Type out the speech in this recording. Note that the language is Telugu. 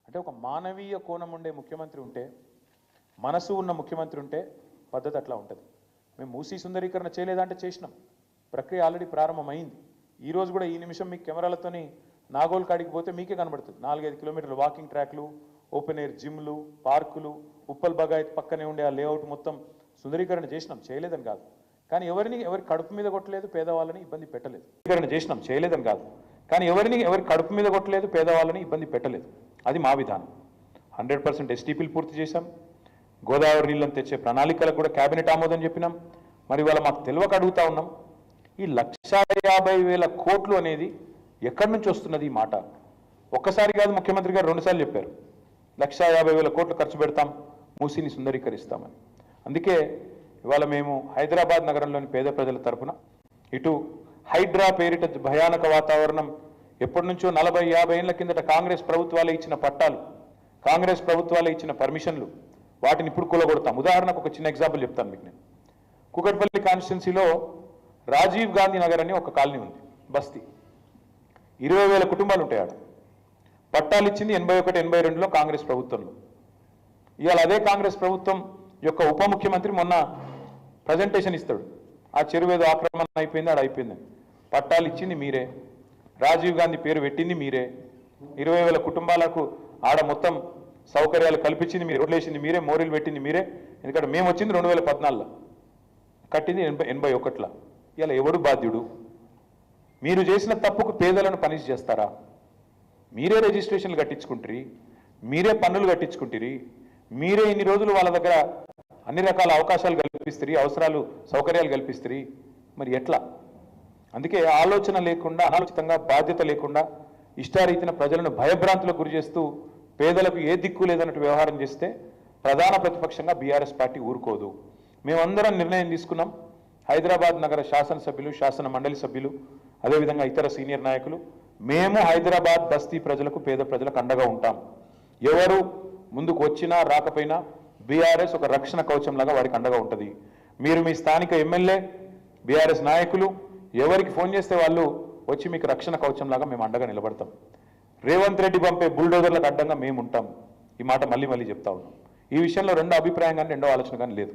అంటే ఒక మానవీయ కోణం ఉండే ముఖ్యమంత్రి ఉంటే, మనసు ఉన్న ముఖ్యమంత్రి ఉంటే పద్ధతి అట్లా ఉంటుంది. మేము మూసీ సుందరీకరణ చేయలేదంటే చేసినాం. ప్రక్రియ ఆల్రెడీ ప్రారంభమైంది. ఈ రోజు కూడా ఈ నిమిషం మీకు కెమెరాలతోని నాగోల్ కాడికి పోతే మీకే కనబడుతుంది. 4-5 కిలోమీటర్ల వాకింగ్ ట్రాక్లు, ఓపెన్ ఎయిర్ జిమ్లు, పార్కులు, ఉప్పల్ బగాయత్ పక్కనే ఉండే ఆ లేఅవుట్ మొత్తం సుందరీకరణ చేసినాం, చేయలేదని కాదు. కానీ ఎవరి కడుపు మీద కొట్టలేదు, పేదవాళ్ళని ఇబ్బంది పెట్టలేదు. సుందరీకరణ చేసినాం, చేయలేదని కాదు. కానీ ఎవరి కడుపు మీద కొట్టలేదు, పేదవాళ్ళని ఇబ్బంది పెట్టలేదు. అది మా విధానం. 100% ఎస్టీపీలు పూర్తి చేశాం. గోదావరి నీళ్ళని తెచ్చే ప్రణాళికలకు కూడా కేబినెట్ ఆమోదం చెప్పినాం. మరి ఇవాళ మాకు తెలియక అడుగుతా ఉన్నాం, ఈ 1,50,000 కోట్లు అనేది ఎక్కడి నుంచి వస్తున్నది? ఈ మాట ఒక్కసారి కాదు, ముఖ్యమంత్రి గారు 2 సార్లు చెప్పారు. 1,50,000 కోట్లు ఖర్చు పెడతాం, మూసీని సుందరీకరిస్తామని. అందుకే ఇవాళ మేము హైదరాబాద్ నగరంలోని పేద ప్రజల తరఫున ఇటు హైడ్రా పేరిట భయానక వాతావరణం ఎప్పటి నుంచో 40-50 ఏళ్ల కిందట కాంగ్రెస్ ప్రభుత్వాలే ఇచ్చిన పట్టాలు, కాంగ్రెస్ ప్రభుత్వాలే ఇచ్చిన పర్మిషన్లు, వాటిని ఇప్పుడు కూలగొడతాం. ఉదాహరణకు ఒక చిన్న ఎగ్జాంపుల్ చెప్తాను మీకు. నేను కుకట్పల్లి కాన్స్టిట్యున్సీలో రాజీవ్ గాంధీ నగర్ అని ఒక కాలనీ ఉంది, బస్తీ. 20,000 కుటుంబాలు ఉంటాయి ఆడ. పట్టాలు ఇచ్చింది 81-82లో కాంగ్రెస్ ప్రభుత్వంలో. ఇవాళ అదే కాంగ్రెస్ ప్రభుత్వం యొక్క ఉప ముఖ్యమంత్రి మొన్న ప్రజెంటేషన్ ఇస్తాడు, ఆ చెరువు ఏదో ఆక్రమణ అయిపోయింది, ఆడ అయిపోయిందని. పట్టాలు ఇచ్చింది మీరే, రాజీవ్ గాంధీ పేరు పెట్టింది మీరే, 20,000 కుటుంబాలకు ఆడ మొత్తం సౌకర్యాలు కల్పించింది మీరే, రోడ్లు వేసింది మీరే, మోరీలు పెట్టింది మీరే. ఎందుకంటే మేము వచ్చింది 2014లో, కట్టింది 81లో. ఇలా ఎవడు బాధ్యుడు? మీరు చేసిన తప్పుకు పేదలను పనిష్ చేస్తారా? మీరే రిజిస్ట్రేషన్లు కట్టించుకుంటారు, మీరే పన్నులు కట్టించుకుంటారు, మీరే ఇన్ని రోజులు వాళ్ళ దగ్గర అన్ని రకాల అవకాశాలు కల్పిస్తారు, అవసరాలు సౌకర్యాలు కల్పిస్తారు. మరి ఎట్లా? అందుకే ఆలోచన లేకుండా, అనాలోచితంగా, బాధ్యత లేకుండా ఇష్టారీతిన ప్రజలను భయభ్రాంతులకు గురి చేస్తూ పేదలకు ఏ దిక్కు లేదన్నట్టు వ్యవహారం చేస్తే ప్రధాన ప్రతిపక్షంగా బీఆర్ఎస్ పార్టీ ఊరుకోదు. మేమందరం నిర్ణయం తీసుకున్నాం. హైదరాబాద్ నగర శాసనసభ్యులు, శాసన మండలి సభ్యులు, అదేవిధంగా ఇతర సీనియర్ నాయకులు, మేము హైదరాబాద్ బస్తీ ప్రజలకు, పేద ప్రజలకు అండగా ఉంటాం. ఎవరు ముందుకు వచ్చినా రాకపోయినా బీఆర్ఎస్ ఒక రక్షణ కవచంలాగా వారికి అండగా ఉంటుంది. మీరు మీ స్థానిక ఎమ్మెల్యే, బీఆర్ఎస్ నాయకులు ఎవరికి ఫోన్ చేస్తే వాళ్ళు వచ్చి మీకు రక్షణ కవచంలాగా మేము అండగా నిలబడతాం. రేవంత్ రెడ్డి పంపే బుల్డోజర్లకు అడ్డంగా మేము ఉంటాం. ఈ మాట మళ్ళీ చెప్తా ఉన్నాం. ఈ విషయంలో రెండో అభిప్రాయం కానీ రెండో ఆలోచన కానీ లేదు.